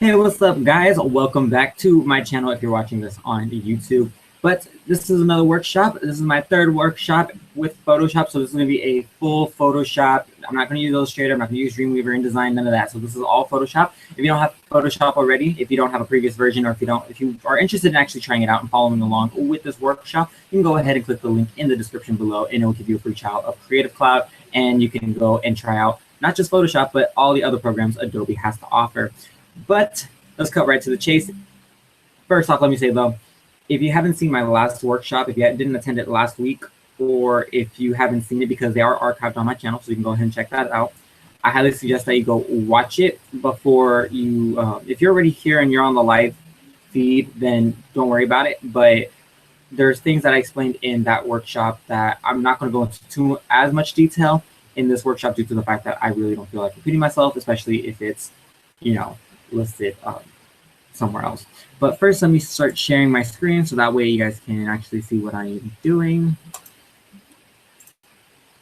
Hey, what's up, guys? Welcome back to my channel if you're watching this on YouTube. But this is another workshop. This is my third workshop with Photoshop. So this is going to be a full Photoshop. I'm not going to use Illustrator. I'm not going to use Dreamweaver, InDesign, none of that. So this is all Photoshop. If you don't have Photoshop already, if you don't have a previous version, or if you are interested in actually trying it out and following along with this workshop, you can go ahead and click the link in the description below, and it will give you a free trial of Creative Cloud, and you can go and try out not just Photoshop, but all the other programs Adobe has to offer. But let's cut right to the chase. First off, let me say though, if you haven't seen my last workshop, if you didn't attend it last week, or if you haven't seen it because they are archived on my channel, so you can go ahead and check that out, I highly suggest that you go watch it before you, if you're already here and you're on the live feed, then don't worry about it. But there's things that I explained in that workshop that I'm not going to go into as much detail in this workshop due to the fact that I really don't feel like repeating myself, especially if it's, listed somewhere else. But first, let me start sharing my screen so that way you guys can actually see what I am doing.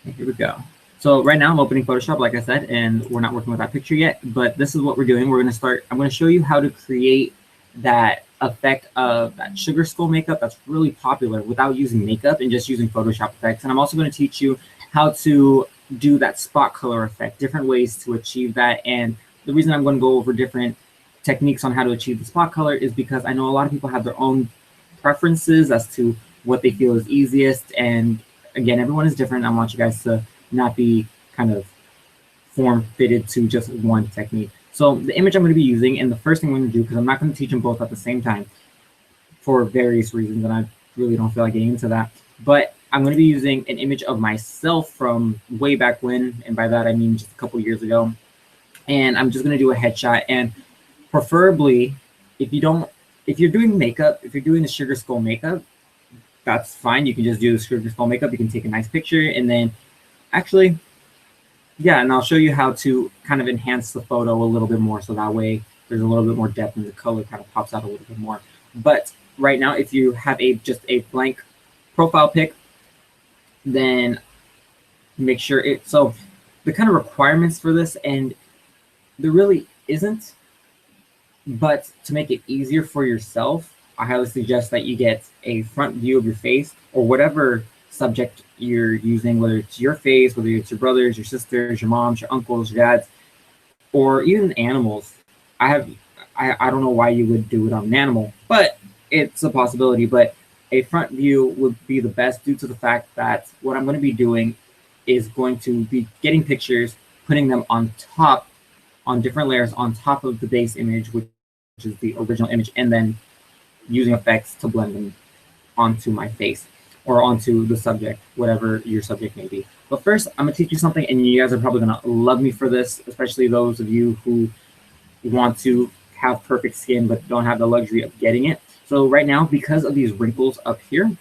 Okay, here we go. So right now I'm opening Photoshop, like I said, and we're not working with that picture yet, but this is what we're doing. I'm going to show you how to create that effect of that sugar skull makeup that's really popular without using makeup and just using Photoshop effects. And I'm also going to teach you how to do that spot color effect, different ways to achieve that. And the reason I'm going to go over different techniques on how to achieve the spot color is because I know a lot of people have their own preferences as to what they feel is easiest. And again, everyone is different. I want you guys to not be kind of form-fitted to just one technique. So the image I'm going to be using, and the first thing I'm going to do, because I'm not going to teach them both at the same time for various reasons, and I really don't feel like getting into that, but I'm going to be using an image of myself from way back when, and by that I mean just a couple years ago. And I'm just going to do a headshot, and preferably if you're doing makeup, if you're doing the sugar skull makeup, that's fine. You can just do the sugar skull makeup. You can take a nice picture, and then actually, yeah, and I'll show you how to kind of enhance the photo a little bit more, so that way there's a little bit more depth and the color kind of pops out a little bit more. But right now, if you have just a blank profile pic, then make sure so the kind of requirements for this, and there really isn't, but to make it easier for yourself, I highly suggest that you get a front view of your face or whatever subject you're using, whether it's your face, whether it's your brothers, your sisters, your moms, your uncles, your dads, or even animals. I don't know why you would do it on an animal, but it's a possibility. But a front view would be the best due to the fact that what I'm going to be doing is going to be getting pictures, putting them on different layers on top of the base image, which is the original image, and then using effects to blend them onto my face or onto the subject, whatever your subject may be. But first, I'm going to teach you something, and you guys are probably going to love me for this, especially those of you who want to have perfect skin but don't have the luxury of getting it. So right now, because of these wrinkles up here,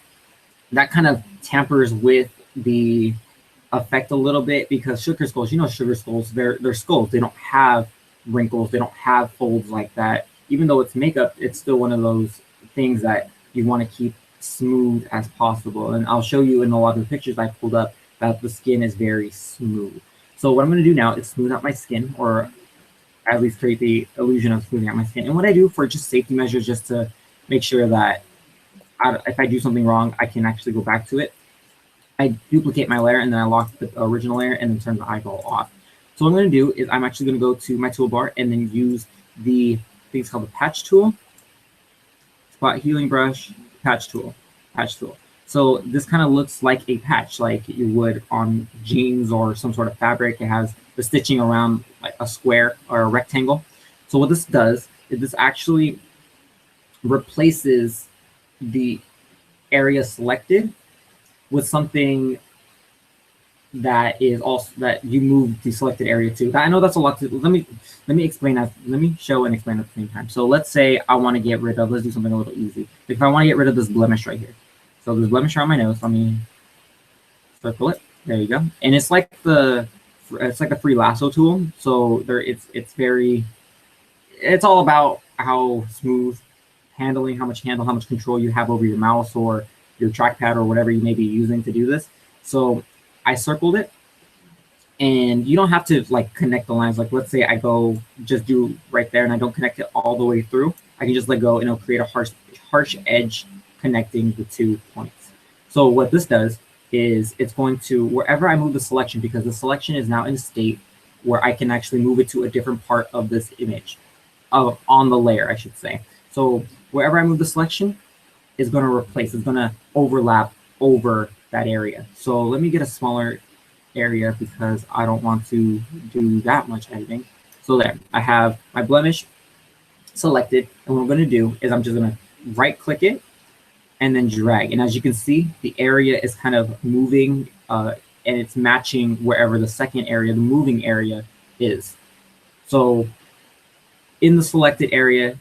that kind of tampers with the effect a little bit, because sugar skulls, sugar skulls, they're skulls. They don't have wrinkles. They don't have folds like that. Even though it's makeup, it's still one of those things that you want to keep smooth as possible. And I'll show you in a lot of the pictures I pulled up that the skin is very smooth. So what I'm going to do now is smooth out my skin, or at least create the illusion of smoothing out my skin. And what I do for just safety measures, just to make sure that if I do something wrong, I can actually go back to it, I duplicate my layer, and then I lock the original layer, and then turn the eyeball off. So what I'm going to do is I'm actually going to go to my toolbar and then use the thing called the patch tool, spot healing brush, patch tool. So this kind of looks like a patch, like you would on jeans or some sort of fabric. It has the stitching around like a square or a rectangle. So what this does is this actually replaces the area selected with something that is also that you move the selected area to. I know that's a lot to let me explain that. Let me show and explain at the same time. So let's say I want to get rid of, let's do something a little easy. If I want to get rid of this blemish right here. So this blemish on my nose, let me circle it. There you go. And it's like the free lasso tool. So it's all about how smooth handling, how much control you have over your mouse or your trackpad or whatever you may be using to do this. So I circled it, And you don't have to like connect the lines. Like let's say I go just do right there and I don't connect it all the way through. I can just let go and it'll create a harsh edge connecting the 2 points. So what this does is it's going to, wherever I move the selection, because the selection is now in a state where I can actually move it to a different part of this image, on the layer, I should say. So wherever I move the selection is going to replace, it's going to overlap over that area. So let me get a smaller area because I don't want to do that much editing. So there, I have my blemish selected, and what I'm going to do is I'm just going to right click it and then drag. And as you can see, the area is kind of moving and it's matching wherever the second area, the moving area, is. So in the selected area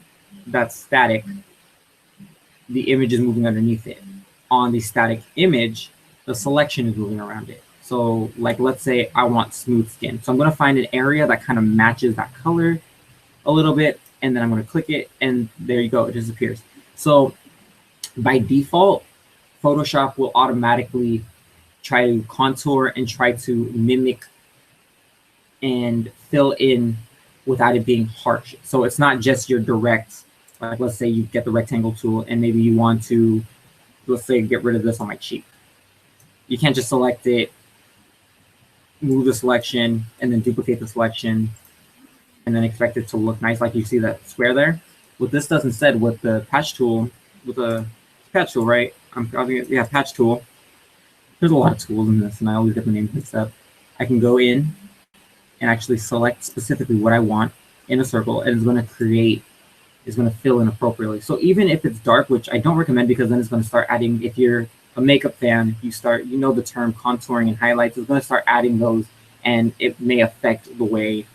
that's static, the image is moving underneath it. On the static image, the selection is moving around it. So like, let's say I want smooth skin. So I'm going to find an area that kind of matches that color a little bit, and then I'm going to click it, and there you go, it disappears. So by default, Photoshop will automatically try to contour and try to mimic and fill in without it being harsh. So it's not just your direct, like let's say you get the rectangle tool and maybe you want to, let's say, get rid of this on my cheek. You can't just select it, move the selection, and then duplicate the selection, and then expect it to look nice like you see that square there. What this does instead with the patch tool, right? Yeah, patch tool. There's a lot of tools in this, and I always get the name mixed up. I can go in and actually select specifically what I want in a circle, and it's going to fill in appropriately. So even if it's dark, which I don't recommend, because then it's going to start adding, if you're a makeup fan, you know the term contouring and highlights, it's going to start adding those, and it may affect the way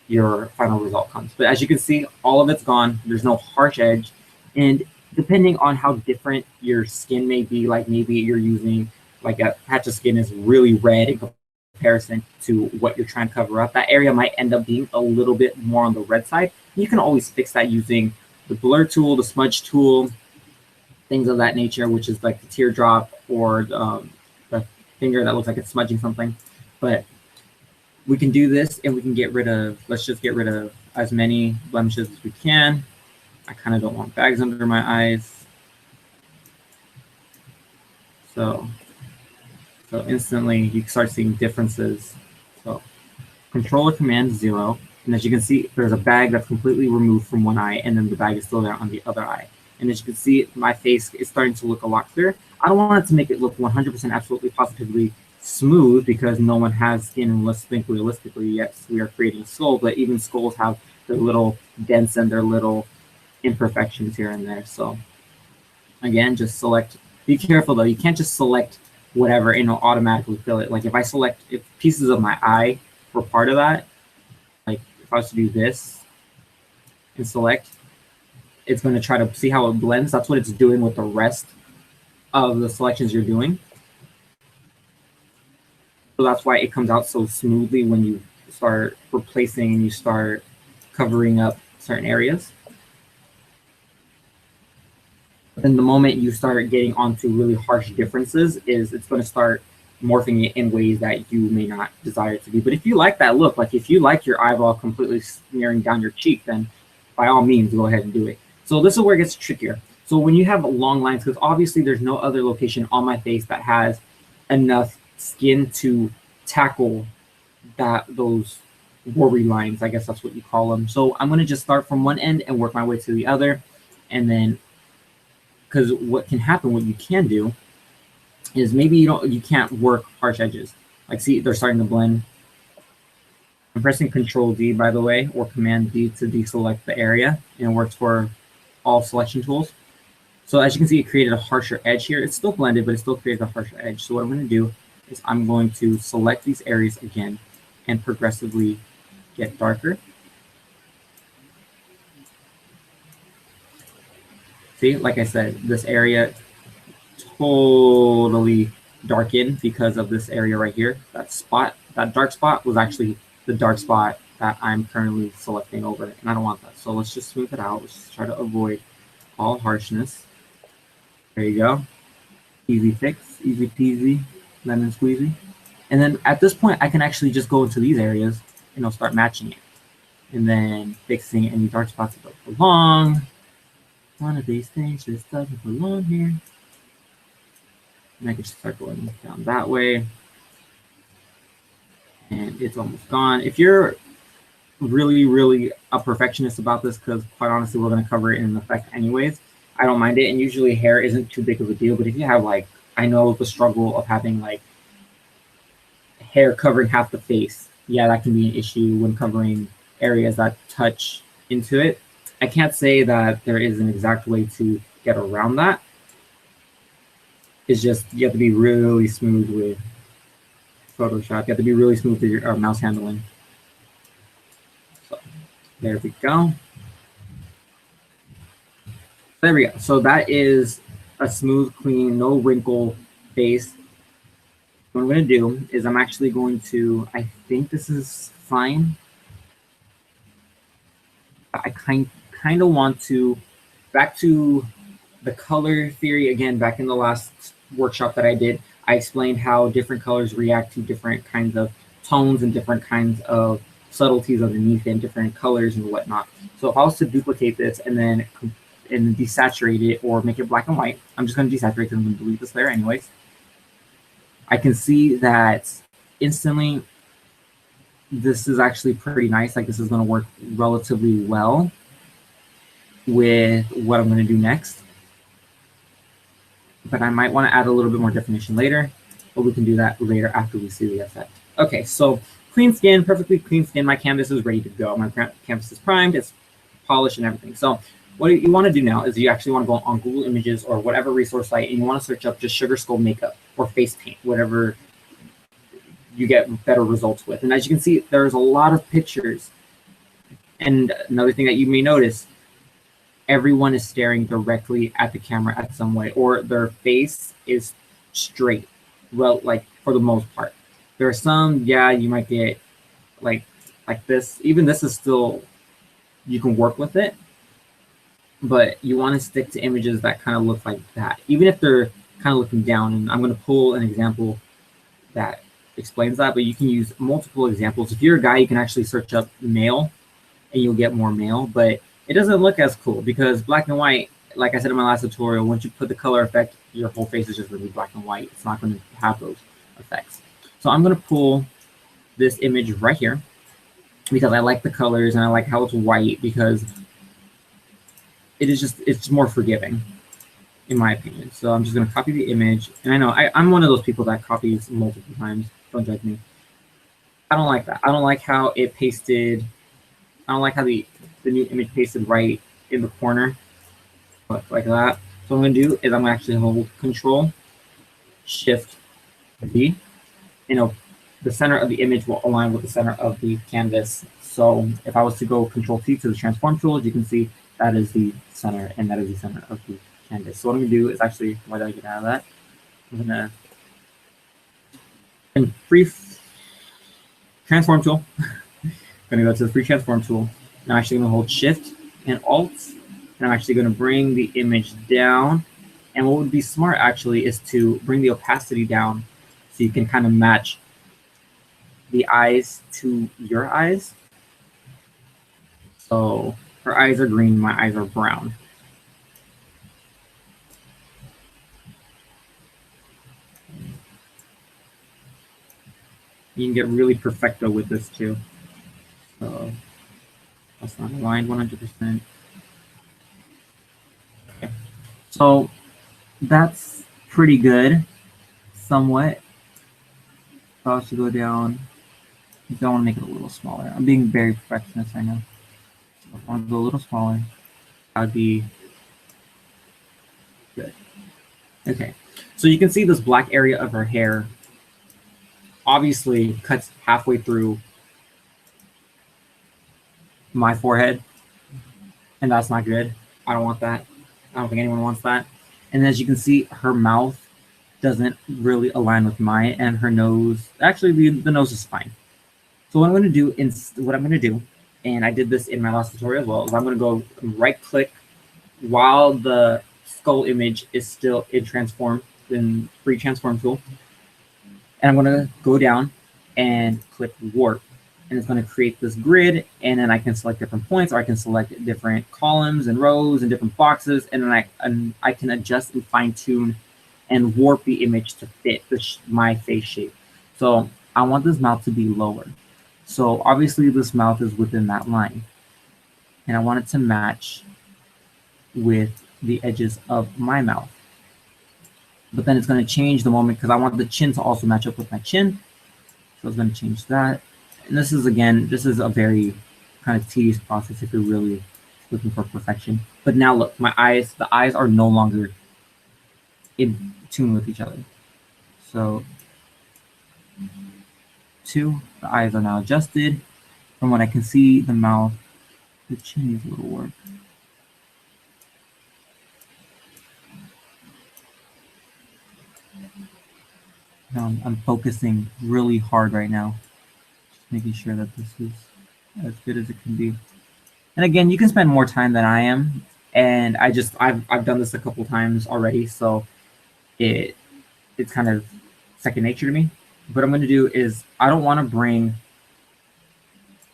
your final result comes. But as you can see, all of it's gone. There's no harsh edge. And depending on how different your skin may be, like maybe you're using like a patch of skin is really red in comparison to what you're trying to cover up, that area might end up being a little bit more on the red side. You can always fix that using the blur tool, the smudge tool, things of that nature, which is like the teardrop or the finger that looks like it's smudging something. But we can do this, and we can get rid of, let's just get rid of as many blemishes as we can. I kind of don't want bags under my eyes. So instantly you start seeing differences. So Control or Command 0, and as you can see, there's a bag that's completely removed from one eye, and then the bag is still there on the other eye. And as you can see, my face is starting to look a lot clearer. I don't want it to make it look 100% absolutely positively smooth, because no one has skin, and let's think realistically. Yes, we are creating a skull, but even skulls have their little dents and their little imperfections here and there. So again, just select. Be careful though, you can't just select whatever and it'll automatically fill it. Like if pieces of my eye were part of that, like if I was to do this and select, it's going to try to see how it blends. That's what it's doing with the rest of the selections you're doing. So that's why it comes out so smoothly when you start replacing and you start covering up certain areas. But then the moment you start getting onto really harsh differences, it's going to start morphing it in ways that you may not desire it to be. But if you like that look, like if you like your eyeball completely smearing down your cheek, then by all means, go ahead and do it. So this is where it gets trickier. So when you have long lines, because obviously there's no other location on my face that has enough skin to tackle those worry lines, I guess that's what you call them. So I'm going to just start from one end and work my way to the other. And then, because what can happen, what you can do is maybe you can't work harsh edges. Like see, they're starting to blend. I'm pressing Control D, by the way, or Command D to deselect the area, and it works for all selection tools. So as you can see, it created a harsher edge here. It's still blended, but it still creates a harsher edge. So what I'm going to do is I'm going to select these areas again and progressively get darker. See, like I said, this area totally darkened because of this area right here. That spot, that dark spot was actually the dark spot that I'm currently selecting over, and I don't want that. So let's just smooth it out. Let's just try to avoid all harshness. There you go. Easy fix, easy peasy, lemon squeezy. And then at this point, I can actually just go into these areas and I'll start matching it. And then fixing any dark spots that don't belong. One of these things just doesn't belong here. And I can just start going down that way. And it's almost gone. If you're really a perfectionist about this, because quite honestly, we're going to cover it in effect anyways, I don't mind it. And usually hair isn't too big of a deal. But if you have like, I know the struggle of having like hair covering half the face, yeah, that can be an issue when covering areas that touch into it. I can't say that there is an exact way to get around that. It's just you have to be really smooth with Photoshop. You have to be really smooth with your mouse handling. So there we go. There we go. So that is a smooth, clean, no wrinkle face. What I'm going to do is I'm actually going to, I think this is fine. I kind of want to, back to the color theory again, back in the last workshop that I did, I explained how different colors react to different kinds of tones and different kinds of subtleties underneath and different colors and whatnot. So if I was to duplicate this and then desaturate it or make it black and white, I'm just going to desaturate because I'm going to delete this layer anyways. I can see that instantly this is actually pretty nice. Like this is going to work relatively well with what I'm going to do next. But I might want to add a little bit more definition later, but we can do that later after we see the effect. Okay, so clean skin, perfectly clean skin. My canvas is ready to go. My canvas is primed, it's polished and everything. So what you want to do now is you actually want to go on Google Images or whatever resource site, and you want to search up just sugar skull makeup or face paint, whatever you get better results with. And as you can see, there's a lot of pictures. And another thing that you may notice, everyone is staring directly at the camera at some way, or their face is straight, well, like for the most part. There are some, yeah, you might get like this. Even this is still, you can work with it, but you want to stick to images that kind of look like that, even if they're kind of looking down. And I'm going to pull an example that explains that, but you can use multiple examples. If you're a guy, you can actually search up male and you'll get more male, but it doesn't look as cool because black and white, like I said in my last tutorial, once you put the color effect, your whole face is just going to be black and white. It's not going to have those effects. So I'm going to pull this image right here because I like the colors and I like how it's white because it is just, it's more forgiving in my opinion. So I'm just going to copy the image. And I know I'm one of those people that copies multiple times. Don't judge me. I don't like that. I don't like how it pasted. I don't like how the new image pasted right in the corner, like that. So what I'm going to do is I'm going to actually hold Control, Shift, V. You know, the center of the image will align with the center of the canvas. So if I was to go Control T to the transform tool, as you can see, that is the center, and that is the center of the canvas. So what I'm going to do is actually, why did I get out of that? I'm going to, in free transform tool, I'm going to go to the free transform tool. And I'm actually going to hold Shift and Alt, and I'm actually going to bring the image down. And what would be smart actually is to bring the opacity down so you can kind of match the eyes to your eyes. So her eyes are green, my eyes are brown. You can get really perfecto with this too. So that's not aligned 100%. Okay. So that's pretty good, somewhat. If I was to go down, I don't want to make it a little smaller. I'm being very perfectionist right now. So if I want to go a little smaller, that would be good. Okay, so you can see this black area of her hair obviously cuts halfway through my forehead, and that's not good. I don't want that. I don't think anyone wants that. And as you can see, her mouth doesn't really align with mine, and her nose, actually the nose is fine. So what I'm going to do, and I did this in my last tutorial as well, is I'm going to go right click while the skull image is still in free transform tool. And I'm going to go down and click warp. And it's going to create this grid, and then I can select different points, or I can select different columns and rows and different boxes, and then I can adjust and fine tune and warp the image to fit my face shape. So I want this mouth to be lower. So obviously this mouth is within that line, and I want it to match with the edges of my mouth. But then it's going to change the moment because I want the chin to also match up with my chin. So it's going to change that. And this is, again, this is a very kind of tedious process if you're really looking for perfection. But now look, the eyes are no longer in tune with each other. So 2, the eyes are now adjusted. From what I can see, the mouth, the chin needs a little work. Now I'm focusing really hard right now, just making sure that this is as good as it can be. And again, you can spend more time than I am, and I've done this a couple times already, so it's kind of second nature to me. What I'm going to do is I don't want to bring.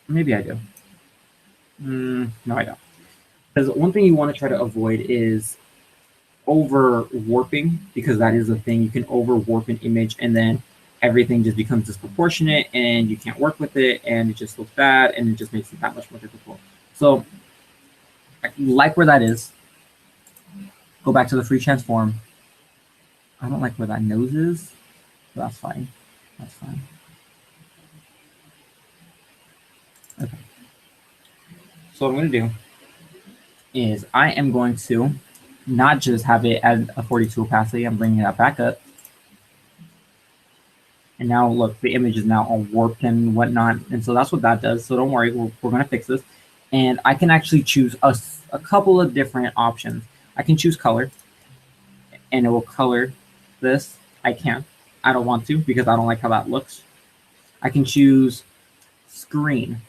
Maybe I do. No, I don't. Because one thing you want to try to avoid is over warping, because that is a thing. You can over warp an image, and then everything just becomes disproportionate, and you can't work with it, and it just looks bad, and it just makes it that much more difficult. So, like where that is, go back to the free transform. I don't like where that nose is, but that's fine. That's fine. Okay. So what I'm going to do is I am going to not just have it at a 42 opacity. I'm bringing that back up. And now look, the image is now all warped and whatnot. And so that's what that does. So don't worry, we're going to fix this. And I can actually choose a couple of different options. I can choose color, and it will color this. I can't. I don't want to because I don't like how that looks. I can choose screen,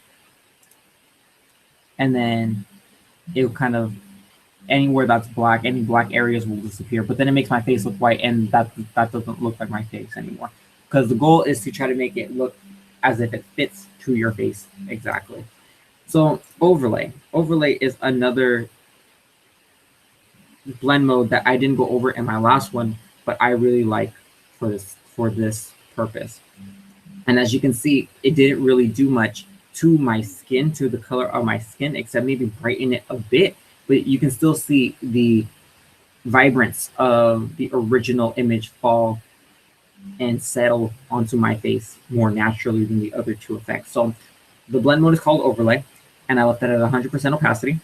and then it'll kind of, anywhere that's black, any black areas will disappear. But then it makes my face look white, and that doesn't look like my face anymore. Because the goal is to try to make it look as if it fits to your face exactly. So overlay is another blend mode that I didn't go over in my last one, but I really like for this purpose. And as you can see, it didn't really do much to my skin, to the color of my skin, except maybe brighten it a bit. But you can still see the vibrance of the original image fall and settle onto my face more naturally than the other two effects. So the blend mode is called overlay, and I left that at 100% opacity.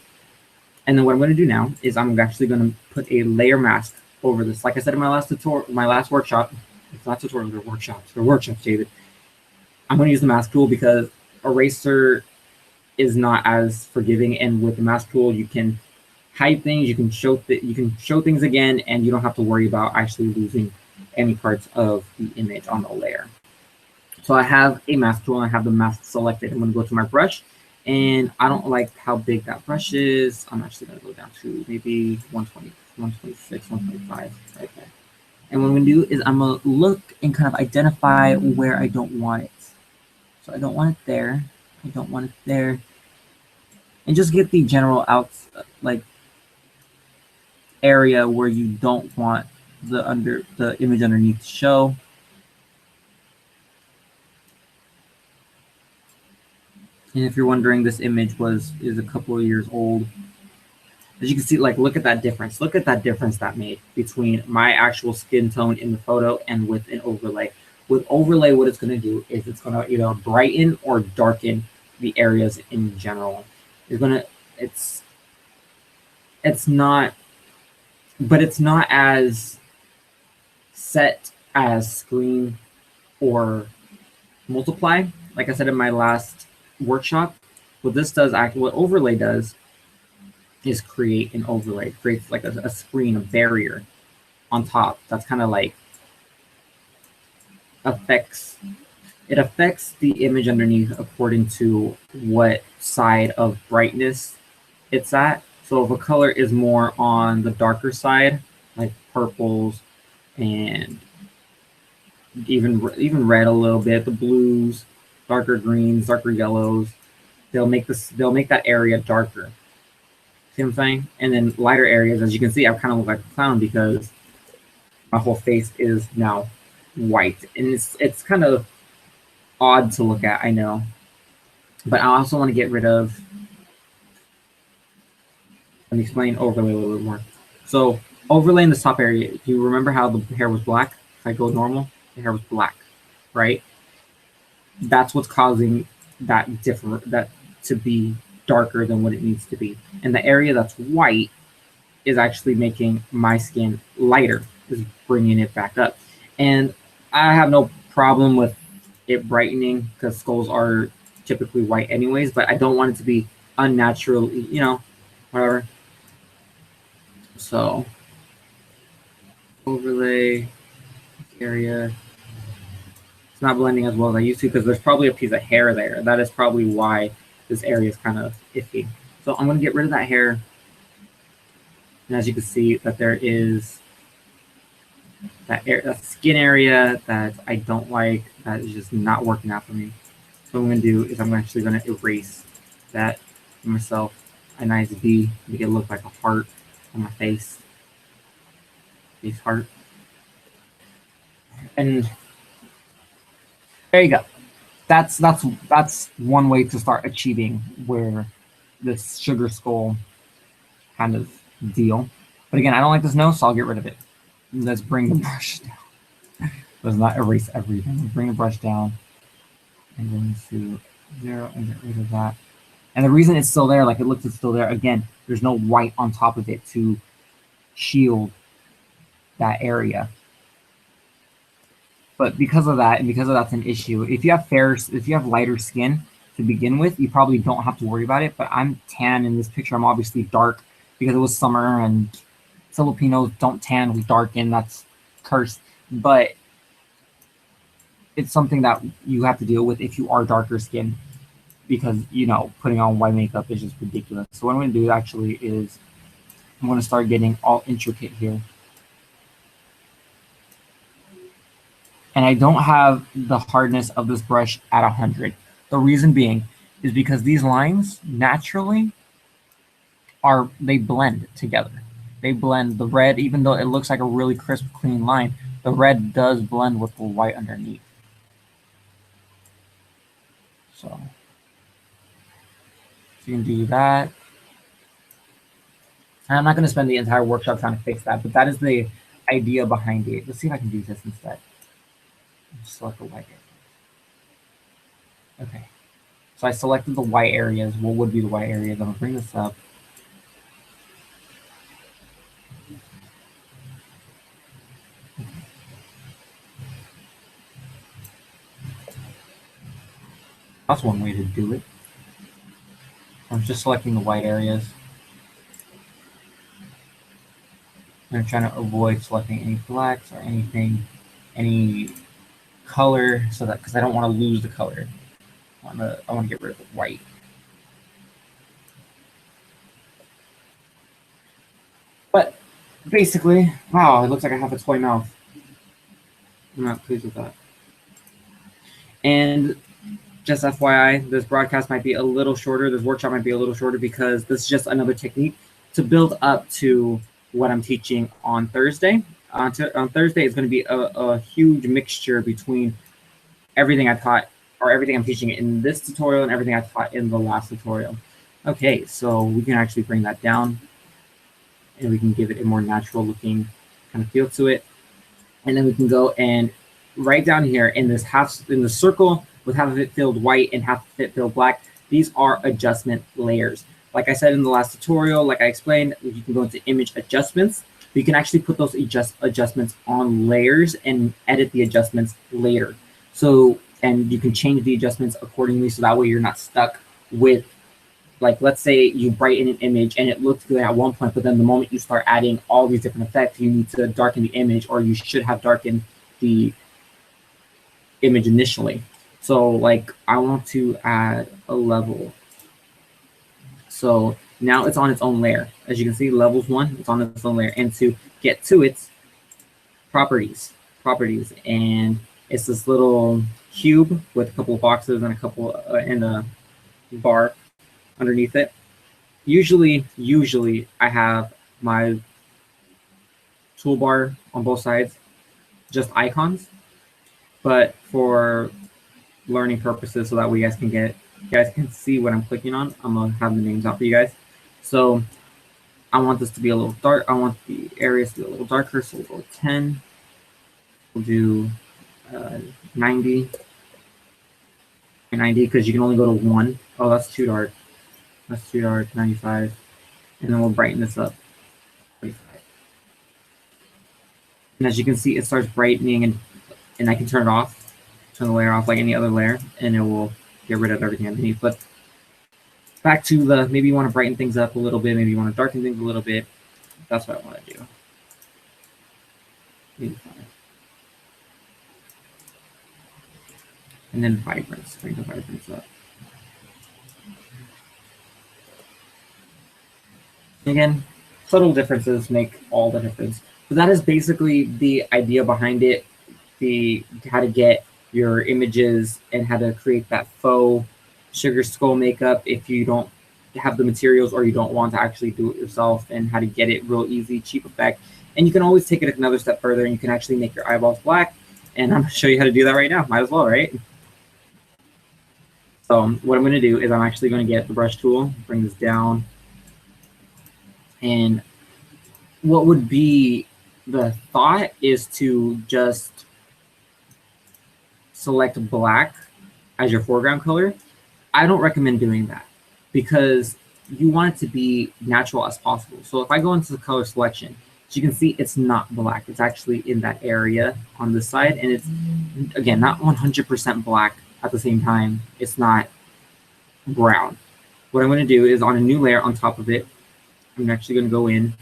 And then what I'm going to do now is I'm actually going to put a layer mask over this. Like I said in my last workshop, it's not tutorial, they're workshops. They're workshops, David. I'm going to use the mask tool because eraser is not as forgiving, and with the mask tool, you can hide things, you can show things again, and you don't have to worry about actually losing any parts of the image on the layer. So I have a mask tool, and I have the mask selected. I'm going to go to my brush, and I don't like how big that brush is. I'm actually going to go down to maybe 120, 126, 125, right there. And what I'm going to do is I'm going to look and kind of identify where I don't want it. So I don't want it there. I don't want it there. And just get the general area where you don't want the image underneath to show. And if you're wondering, this image is a couple of years old. As you can see, look at that difference. Look at that difference that made between my actual skin tone in the photo and with an overlay. With overlay, what it's going to do is it's going to either brighten or darken the areas in general. It's not as set as screen or multiply. Like I said in my last workshop, what overlay does is create an overlay. It creates like a screen, a barrier on top. That's kind of like affects the image underneath according to what side of brightness it's at. So if a color is more on the darker side, like purples and even red a little bit, the blues, darker greens, darker yellows. They'll make that area darker. See what I'm saying? And then lighter areas, as you can see, I kind of look like a clown because my whole face is now white. And it's kind of odd to look at, I know. But I also want to get rid of, let me explain overlay a little bit more. So overlay in the top area, do you remember how the hair was black? If I go normal, the hair was black, right? That's what's causing that to be darker than what it needs to be. And the area that's white is actually making my skin lighter, is bringing it back up. And I have no problem with it brightening because skulls are typically white anyways, but I don't want it to be unnatural, you know, whatever. So overlay area. It's not blending as well as I used to because there's probably a piece of hair there. That is probably why this area is kind of iffy. So I'm going to get rid of that hair. And as you can see that there is that skin area that I don't like, that is just not working out for me. So what I'm going to do is I'm actually going to erase that for myself. A nice V, make it look like a heart on my face. Face heart. And there you go. That's one way to start achieving where this sugar skull kind of deal. But again, I don't like this nose, so I'll get rid of it. Let's bring the brush down. Let's not erase everything. Let's bring the brush down and then to 0 and get rid of that. And the reason it's still there, like it looks it's still there, again, there's no white on top of it to shield that area. But because of that, and because of that's an issue, if you have lighter skin to begin with, you probably don't have to worry about it. But I'm tan in this picture. I'm obviously dark because it was summer and Filipinos don't tan, we darken. That's cursed. But it's something that you have to deal with if you are darker skin because, you know, putting on white makeup is just ridiculous. So what I'm going to do actually is I'm going to start getting all intricate here. And I don't have the hardness of this brush at 100. The reason being is because these lines naturally they blend together. They blend the red, even though it looks like a really crisp, clean line, the red does blend with the white underneath. So you can do that. And I'm not going to spend the entire workshop trying to fix that, but that is the idea behind it. Let's see if I can do this instead. Select the white area. Okay. So I selected the white areas. What would be the white areas? I'm going to bring this up. That's one way to do it. I'm just selecting the white areas. I'm trying to avoid selecting any blacks or anything, any color, so that because I don't want to lose the color. I want to get rid of the white. But basically, wow, it looks like I have a toy mouth. I'm not pleased with that. And just FYI, this broadcast might be a little shorter. This workshop might be a little shorter because this is just another technique to build up to what I'm teaching on Thursday. On Thursday, it's going to be a huge mixture between everything I taught, or everything I'm teaching in this tutorial and everything I taught in the last tutorial. Okay, so we can actually bring that down and we can give it a more natural looking kind of feel to it. And then we can go and right down here in this in the circle with half of it filled white and half of it filled black, these are adjustment layers. Like I said in the last tutorial, like I explained, you can go into image adjustments. You can actually put those adjustments on layers and edit the adjustments later. So, and you can change the adjustments accordingly so that way you're not stuck with, like, let's say you brighten an image and it looked good at one point, but then the moment you start adding all these different effects, you need to darken the image, or you should have darkened the image initially. So, like, I want to add a level. So now it's on its own layer. As you can see, levels 1, it's on its own layer. And to get to its properties, and It's this little cube with a couple of boxes and a couple and a bar underneath it. Usually I have my toolbar on both sides, just icons, but for learning purposes, so that way you guys can see what I'm clicking on, I'm gonna have the names out for you guys. So I want this to be a little dark. I want the areas to be a little darker, so we'll go 10. We'll do 90. 90 because you can only go to 1. Oh, that's too dark. That's too dark. 95. And then we'll brighten this up. 45. And as you can see, it starts brightening, and I can turn it off, turn the layer off like any other layer, and it will get rid of everything underneath. But back to the, maybe you want to brighten things up a little bit, maybe you want to darken things a little bit. That's what I want to do. 85. And then vibrance, bring the vibrance up. Again, subtle differences make all the difference. But that is basically the idea behind it, how to get your images and how to create that faux sugar skull makeup if you don't have the materials or you don't want to actually do it yourself, and how to get it real easy, cheap effect. And you can always take it another step further, and you can actually make your eyeballs black. And I'm going to show you how to do that right now. Might as well, right? So what I'm going to do is I'm actually going to get the brush tool, bring this down. And what would be the thought is to just select black as your foreground color. I don't recommend doing that because you want it to be natural as possible. So if I go into the color selection, as you can see, it's not black. It's actually in that area on this side. And it's, again, not 100% black. At the same time, it's not brown. What I'm going to do is on a new layer on top of it, I'm actually going to go in.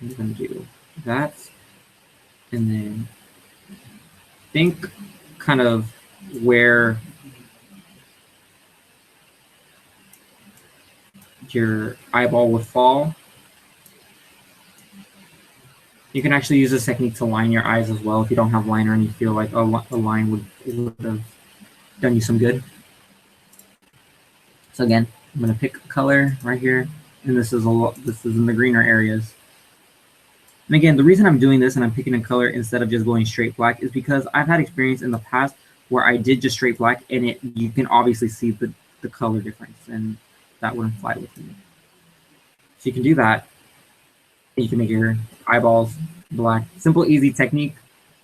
I'm going to do that. And then think kind of where your eyeball would fall. You can actually use this technique to line your eyes as well if you don't have liner and you feel like a line would have done you some good. So again, I'm going to pick a color right here, and this is in the greener areas. And again, the reason I'm doing this and I'm picking a color instead of just going straight black is because I've had experience in the past where I did just straight black, and you can obviously see the color difference, and that wouldn't fly with me. So you can do that. You can make your eyeballs black. Simple, easy technique.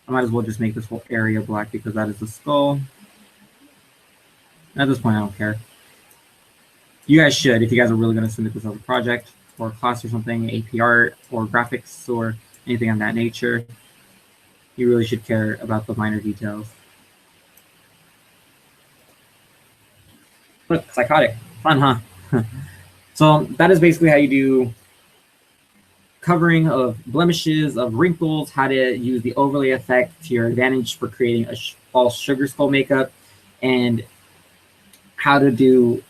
I might as well just make this whole area black because that is the skull. At this point, I don't care. You guys should, if you guys are really going to submit this as a project or a class or something, AP art or graphics or anything of that nature, you really should care about the minor details. Look, psychotic. Fun, huh? So that is basically how you do covering of blemishes, of wrinkles, how to use the overlay effect to your advantage for creating a false sugar skull makeup, and how to do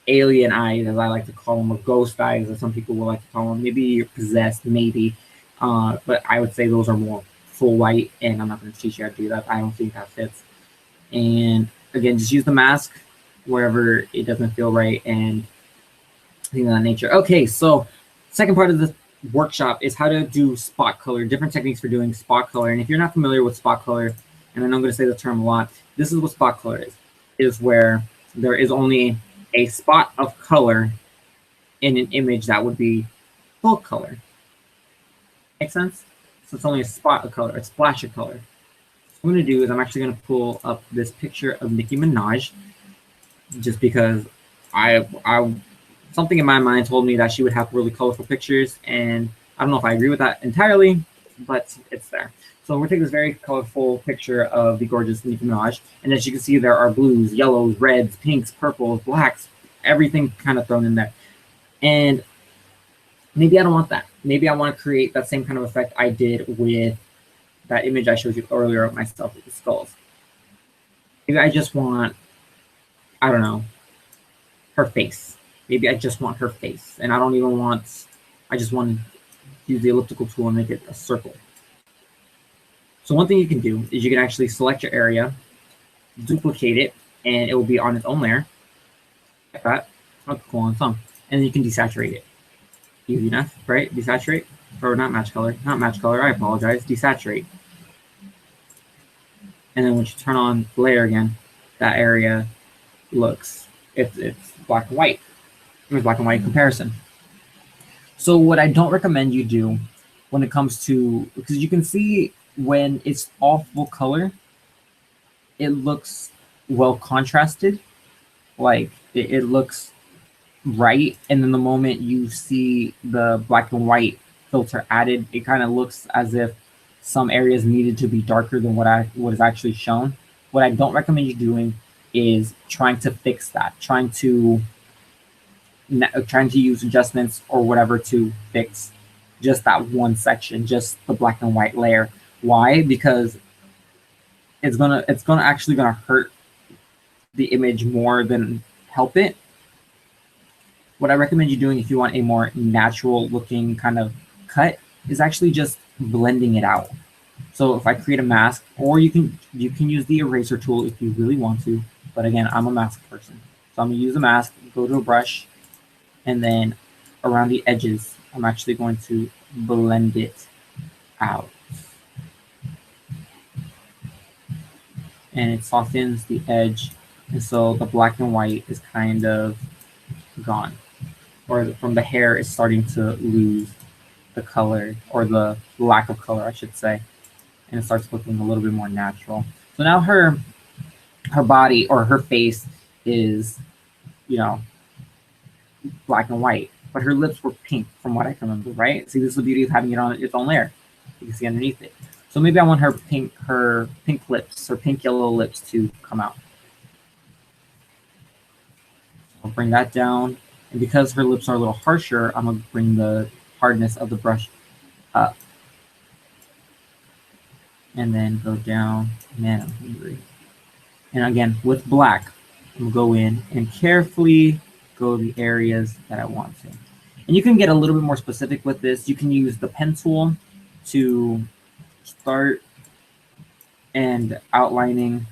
alien eyes, as I like to call them, or ghost eyes, as some people will like to call them. Maybe you're possessed, maybe. But I would say those are more full white, and I'm not going to teach you how to do that. I don't think that fits. And again, just use the mask wherever it doesn't feel right and things of that nature. Okay, so second part of the workshop is how to do spot color, different techniques for doing spot color. And if you're not familiar with spot color, and I know I'm going to say the term a lot, this is what spot color is where there is only a spot of color in an image that would be full color. Make sense? So it's only a spot of color, a splash of color. What I'm going to do is I'm actually going to pull up this picture of Nicki Minaj, just because something in my mind told me that she would have really colorful pictures, and I don't know if I agree with that entirely, but it's there. So we're taking this very colorful picture of the gorgeous Nicki Minaj, and as you can see, there are blues, yellows, reds, pinks, purples, blacks, everything kind of thrown in there. And maybe I don't want that. Maybe I want to create that same kind of effect I did with that image I showed you earlier of myself with the skulls. Maybe I just want, I don't know, her face. Maybe I just want her face, and I don't even want, I just want to use the elliptical tool and make it a circle. So one thing you can do is you can actually select your area, duplicate it, and it will be on its own layer. Like that. Oh, cool on some. And then you can desaturate it. Easy enough, right? Desaturate. Or not match color. Not match color, I apologize. Desaturate. And then once you turn on the layer again, that area looks, it's black and white. It's black and white comparison. So what I don't recommend you do when it comes to, because you can see when it's all full color, it looks well contrasted, like it looks right. And then the moment you see the black and white filter added, it kind of looks as if some areas needed to be darker than what is actually shown. What I don't recommend you doing is trying to fix that, trying to use adjustments or whatever to fix just that one section, just the black and white layer. Why? Because it's gonna actually hurt the image more than help it. What I recommend you doing if you want a more natural looking kind of cut is actually just blending it out. So if I create a mask, or you can use the eraser tool if you really want to, but again, I'm a mask person. So I'm gonna use a mask, go to a brush, and then around the edges, I'm actually going to blend it out. And it softens the edge, and so the black and white is kind of gone. Or from the hair is starting to lose the color, or the lack of color, I should say. And it starts looking a little bit more natural. So now her body or her face is, you know, black and white, but her lips were pink from what I can remember, right? See, this is the beauty of having it on its own layer. You can see underneath it. So maybe I want her pink lips, or pink yellow lips to come out. I'll bring that down. And because her lips are a little harsher, I'm gonna bring the hardness of the brush up. And then go down. Man, I'm hungry. And again, with black, I'm gonna go in and carefully go the areas that I want to. And you can get a little bit more specific with this. You can use the pen tool to start and outlining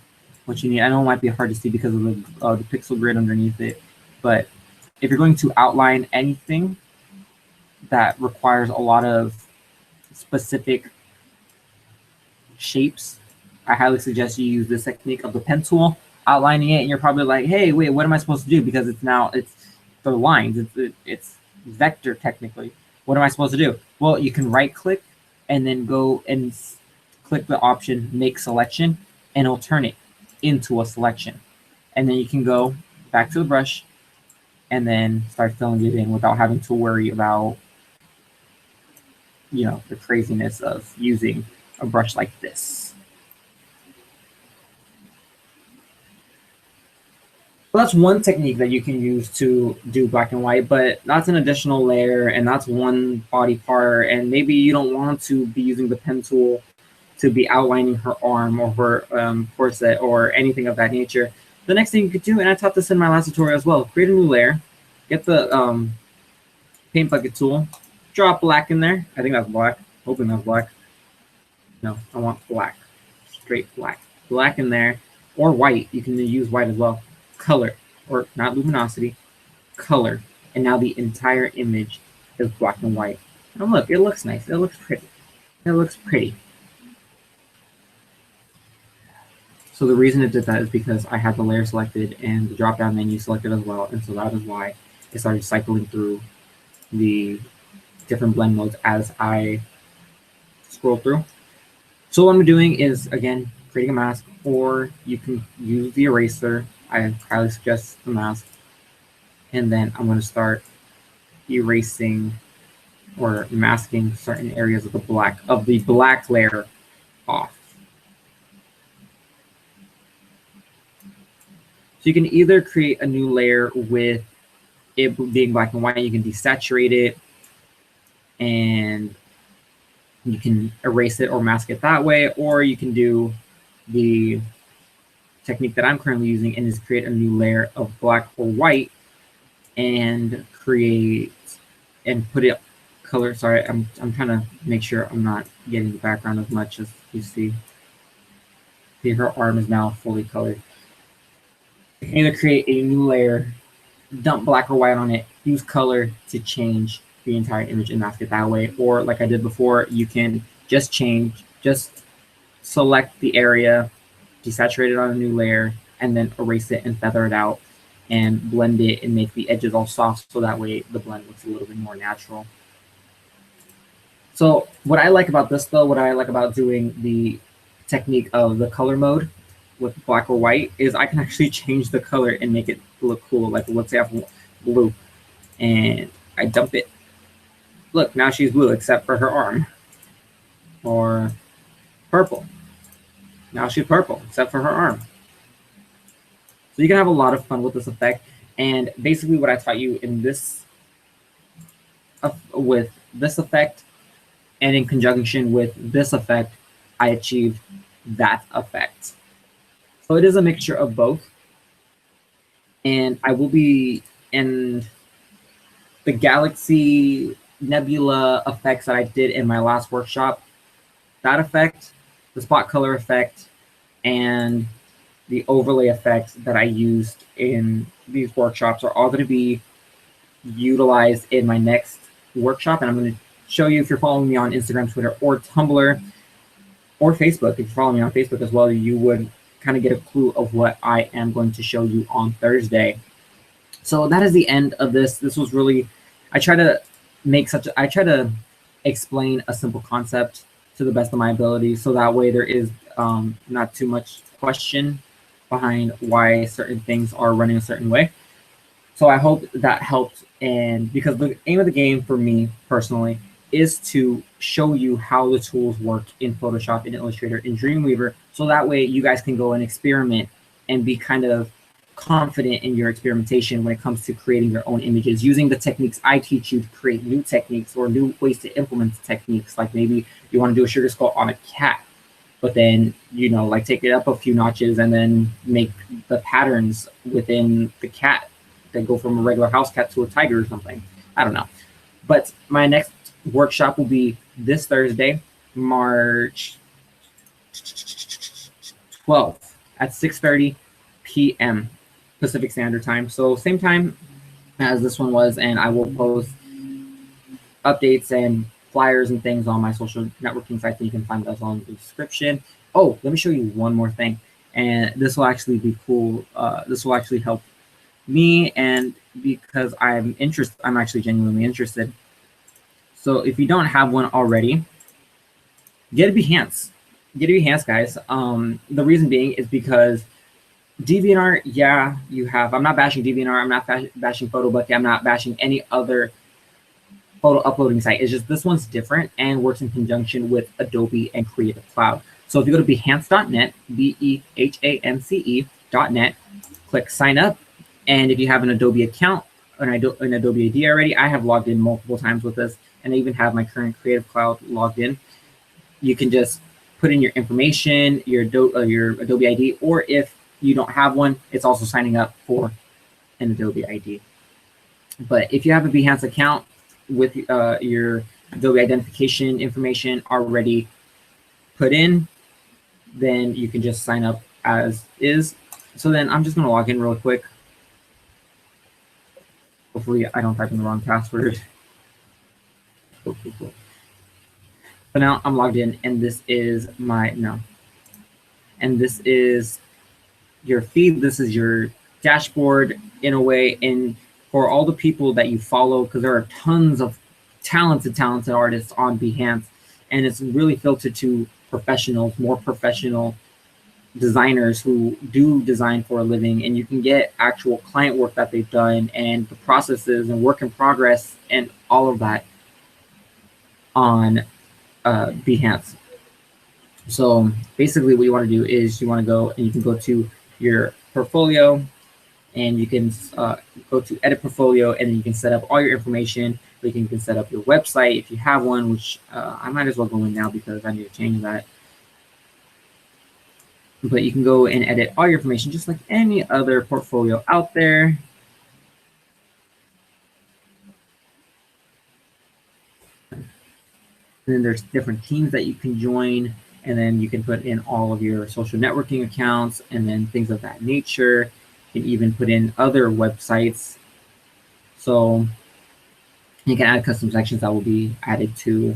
what you need. I know it might be hard to see because of the pixel grid underneath it, but if you're going to outline anything that requires a lot of specific shapes, I highly suggest you use this technique of the pen tool, outlining it, and you're probably like, hey, wait, what am I supposed to do? Because it's the lines, it's vector technically. What am I supposed to do? Well, you can right click and then go and click the option make selection, and it'll turn it into a selection. And then you can go back to the brush and then start filling it in without having to worry about, you know, the craziness of using a brush like this. Well, that's one technique that you can use to do black and white, but that's an additional layer, and that's one body part, and maybe you don't want to be using the pen tool to be outlining her arm or her corset or anything of that nature. The next thing you could do, and I taught this in my last tutorial as well, create a new layer, get the paint bucket tool, drop black in there. I think that's black, hoping that's black. No, I want black, straight black. Black in there, or white, you can use white as well. Color, or not luminosity, color. And now the entire image is black and white. And look, it looks nice, it looks pretty. It looks pretty. So the reason it did that is because I had the layer selected and the drop-down menu selected as well, and so that is why it started cycling through the different blend modes as I scroll through. So what I'm doing is, again, creating a mask, or you can use the eraser. I highly suggest the mask. And then I'm going to start erasing or masking certain areas of the black layer off. So you can either create a new layer with it being black and white, you can desaturate it, and you can erase it or mask it that way, or you can do the technique that I'm currently using and is create a new layer of black or white and create and put it color. Sorry, I'm trying to make sure I'm not getting the background as much as you see. See, her arm is now fully colored. You can either create a new layer, dump black or white on it, use color to change the entire image and mask it that way. Or like I did before, you can just select the area, desaturate it on a new layer, and then erase it and feather it out and blend it and make the edges all soft so that way the blend looks a little bit more natural. So what I like about this though, what I like about doing the technique of the color mode with black or white is I can actually change the color and make it look cool. Like let's say I have blue and I dump it. Look, now she's blue except for her arm. Or purple. Now she's purple except for her arm. So you can have a lot of fun with this effect. And basically what I taught you in this, with this effect and in conjunction with this effect, I achieved that effect. So it is a mixture of both. And I will be in the galaxy nebula effects that I did in my last workshop. That effect, the spot color effect, and the overlay effects that I used in these workshops are all going to be utilized in my next workshop. And I'm going to show you, if you're following me on Instagram, Twitter, or Tumblr, or Facebook. If you follow me on Facebook as well, you would kind of get a clue of what I am going to show you on Thursday. So that is the end of this. This was really, I try to explain a simple concept to the best of my ability, so that way there is not too much question behind why certain things are running a certain way. So I hope that helped, and because the aim of the game for me personally is to show you how the tools work in Photoshop, in Illustrator, in Dreamweaver, so that way you guys can go and experiment and be kind of confident in your experimentation when it comes to creating your own images, using the techniques I teach you to create new techniques or new ways to implement the techniques. Like maybe you want to do a sugar skull on a cat, but then, you know, like take it up a few notches and then make the patterns within the cat that go from a regular house cat to a tiger or something. I don't know. But my next workshop will be this Thursday, March 12th at 6:30 p.m. Pacific Standard Time. So same time as this one was, and I will post updates and flyers and things on my social networking sites, and you can find those on the description. Oh, let me show you one more thing, and this will actually be cool. This will actually help me, and because I'm actually genuinely interested. So if you don't have one already, get a Behance. Get a Behance, guys. The reason being is because DeviantArt, yeah, you have. I'm not bashing DeviantArt. I'm not bashing PhotoBucket. I'm not bashing any other photo uploading site. It's just this one's different and works in conjunction with Adobe and Creative Cloud. So if you go to behance.net, behance.net, click sign up. And if you have an Adobe account, an Adobe ID already, I have logged in multiple times with this, and I even have my current Creative Cloud logged in. You can just put in your information, your Adobe ID, or if you don't have one, it's also signing up for an Adobe ID. But if you have a Behance account with your Adobe identification information already put in, then you can just sign up as is. So then I'm just going to log in real quick. Hopefully I don't type in the wrong password. Cool. So now I'm logged in, and this is and this is your feed. This is your dashboard in a way, and for all the people that you follow, because there are tons of talented artists on Behance, and it's really filtered to professionals, more professional designers who do design for a living, and you can get actual client work that they've done and the processes and work in progress and all of that on Behance. So basically what you want to do is you want to go and you can go to your portfolio, and you can go to edit portfolio, and then you can set up all your information. You can set up your website if you have one, which I might as well go in now because I need to change that. But you can go and edit all your information just like any other portfolio out there. And then there's different teams that you can join, and then you can put in all of your social networking accounts and then things of that nature. You can even put in other websites. So you can add custom sections that will be added to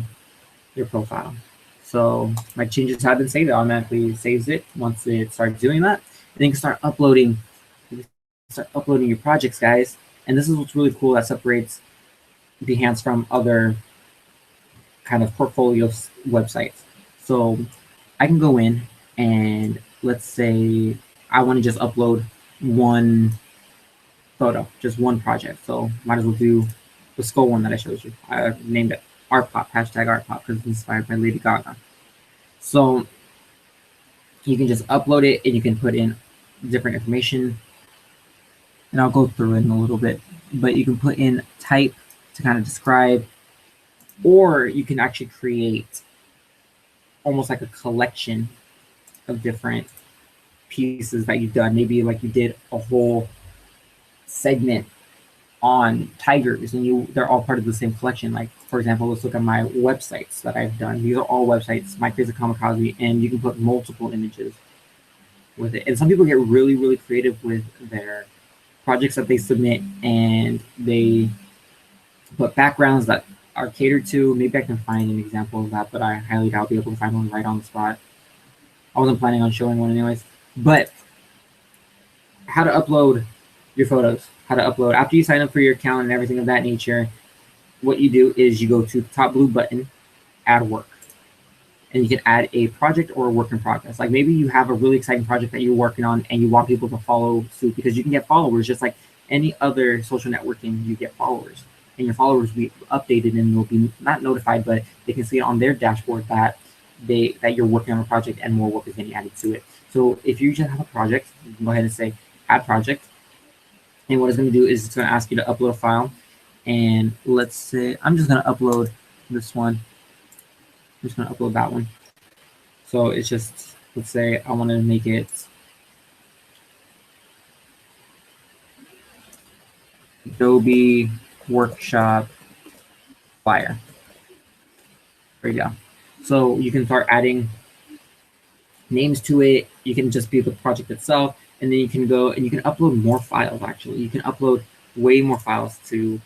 your profile. So my changes have been saved. It automatically saves it once it starts doing that. And then you can start uploading. Your projects, guys. And this is what's really cool that separates Behance from other kind of portfolio websites. So I can go in and let's say I want to just upload one photo, just one project. So might as well do the skull one that I showed you. I named it Art Pop, hashtag Art Pop, because it's inspired by Lady Gaga. So you can just upload it and you can put in different information. And I'll go through it in a little bit, but you can put in type to kind of describe, or you can actually create almost like a collection of different pieces that you've done. Maybe like you did a whole segment on tigers and they're all part of the same collection. Like for example, let's look at my websites that I've done. These are all websites, My Crazy Kamikaze, and you can put multiple images with it. And some people get really, really creative with their projects that they submit, and they put backgrounds that are catered to. Maybe I can find an example of that, but I highly doubt I'll be able to find one right on the spot. I wasn't planning on showing one anyways. But how to upload your photos, how to upload after you sign up for your account and everything of that nature. What you do is you go to the top blue button, add work, and you can add a project or a work in progress. Like maybe you have a really exciting project that you're working on and you want people to follow suit, because you can get followers just like any other social networking. You get followers, and your followers will be updated and will be not notified, but they can see it on their dashboard that you're working on a project and more work is getting added to it. So if you just have a project, you can go ahead and say add project. And what it's going to do is it's going to ask you to upload a file. And let's say I'm just going to upload this one. I'm just going to upload that one. So it's just, let's say I want to make it Adobe workshop flyer. There you go. So you can start adding names to it. You can just be the project itself, and then you can go and you can upload more files. Actually, you can upload way more files to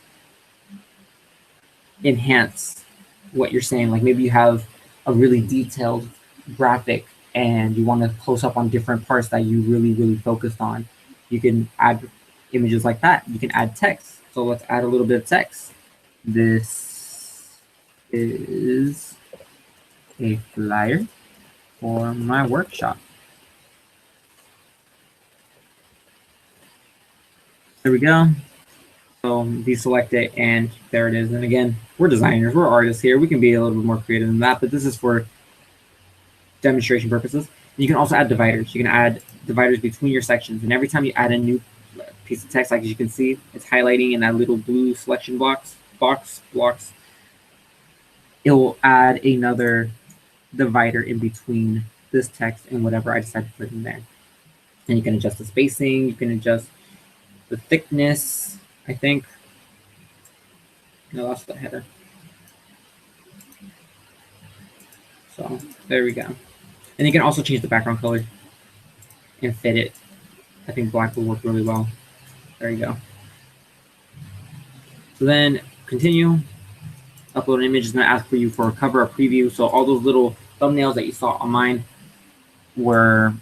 enhance what you're saying. Like maybe you have a really detailed graphic and you want to close up on different parts that you really, really focused on. You can add images like that. You can add text. So let's add a little bit of text. This is a flyer for my workshop. There we go. So deselect it, and there it is. And again, we're designers, we're artists here. We can be a little bit more creative than that, but this is for demonstration purposes. You can also add dividers. You can add dividers between your sections, and every time you add a new piece of text, like as you can see, it's highlighting in that little blue selection blocks. It will add another divider in between this text and whatever I decide to put in there. And you can adjust the spacing, you can adjust the thickness, I think. No, that's the header. So there we go. And you can also change the background color and fit it. I think black will work really well. There you go. So then continue. Upload an image is going to ask for you for a cover, a preview. So all those little thumbnails that you saw on mine were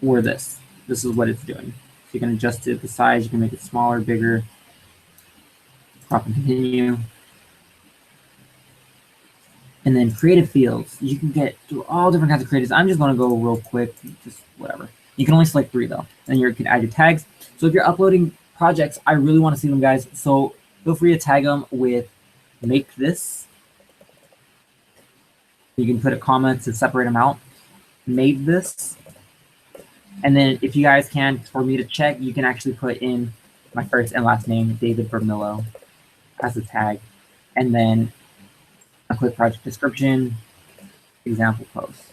this. This is what it's doing. So you can adjust it, the size, you can make it smaller, bigger, crop and continue. And then creative fields. You can get through all different kinds of creatives. I'm just going to go real quick, just whatever. You can only select 3 though. Then you can add your tags. So if you're uploading projects, I really want to see them, guys. So feel free to tag them with make this. You can put a comma to separate them out. Made this. And then if you guys can, for me to check, you can actually put in my first and last name, David Vermillo, as a tag. And then a quick project description, example post.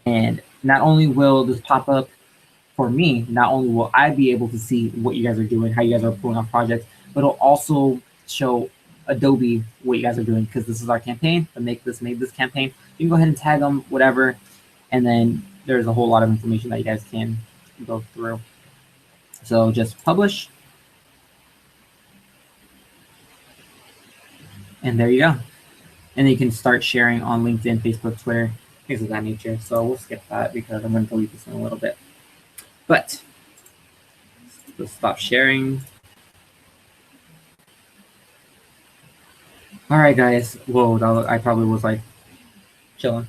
And not only will this pop up for me, not only will I be able to see what you guys are doing, how you guys are pulling off projects, but it'll also show Adobe what you guys are doing, because this is our campaign. The made this campaign. You can go ahead and tag them, whatever, and then there's a whole lot of information that you guys can go through. So just publish, and there you go. And then you can start sharing on LinkedIn, Facebook, Twitter, things of that nature. So we'll skip that because I'm going to delete this in a little bit. But let's stop sharing. All right, guys. Whoa, I probably was like chilling.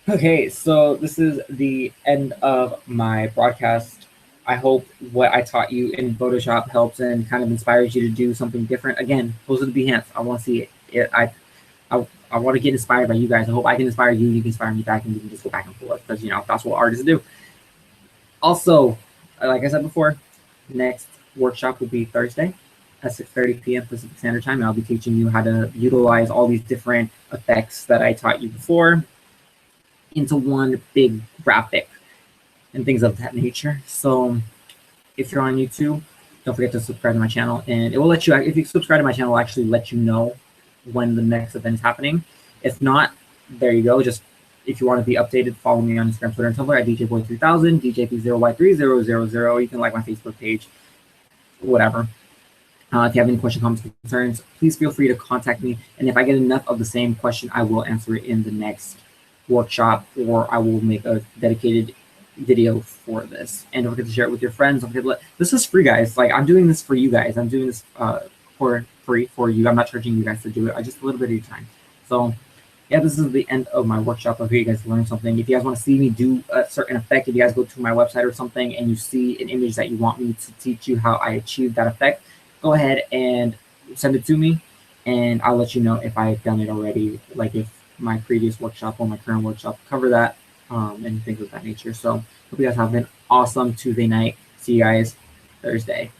Okay, so this is the end of my broadcast. I hope what I taught you in Photoshop helps and kind of inspires you to do something different. Again, those are the Behance. I want to see it. I want to get inspired by you guys. I hope I can inspire you. You can inspire me back, and we can just go back and forth, because that's what artists do. Also, like I said before, next workshop will be Thursday at 6:30 p.m. Pacific Standard Time, and I'll be teaching you how to utilize all these different effects that I taught you before into one big graphic and things of that nature. So if you're on YouTube, don't forget to subscribe to my channel, and it will let you, if you subscribe to my channel, it'll actually let you know when the next event is happening. If not, there you go. Just if you want to be updated, follow me on Instagram, Twitter, and Tumblr at DJBoy3000, DJP0Y3000. You can like my Facebook page, whatever. If you have any questions, comments, concerns, please feel free to contact me. And if I get enough of the same question, I will answer it in the next workshop, or I will make a dedicated video for this. And don't forget to share it with your friends. Don't forget to this is free, guys. Like, I'm doing this for you guys. I'm doing this for free for you. I'm not charging you guys to do it. I just a little bit of your time. So yeah, this is the end of my workshop. I hope you guys learned something. If you guys want to see me do a certain effect, if you guys go to my website or something and you see an image that you want me to teach you how I achieved that effect, go ahead and send it to me, and I'll let you know if I've done it already, like if my previous workshop or my current workshop cover that, and things of that nature. So hope you guys have an awesome Tuesday night. See you guys Thursday.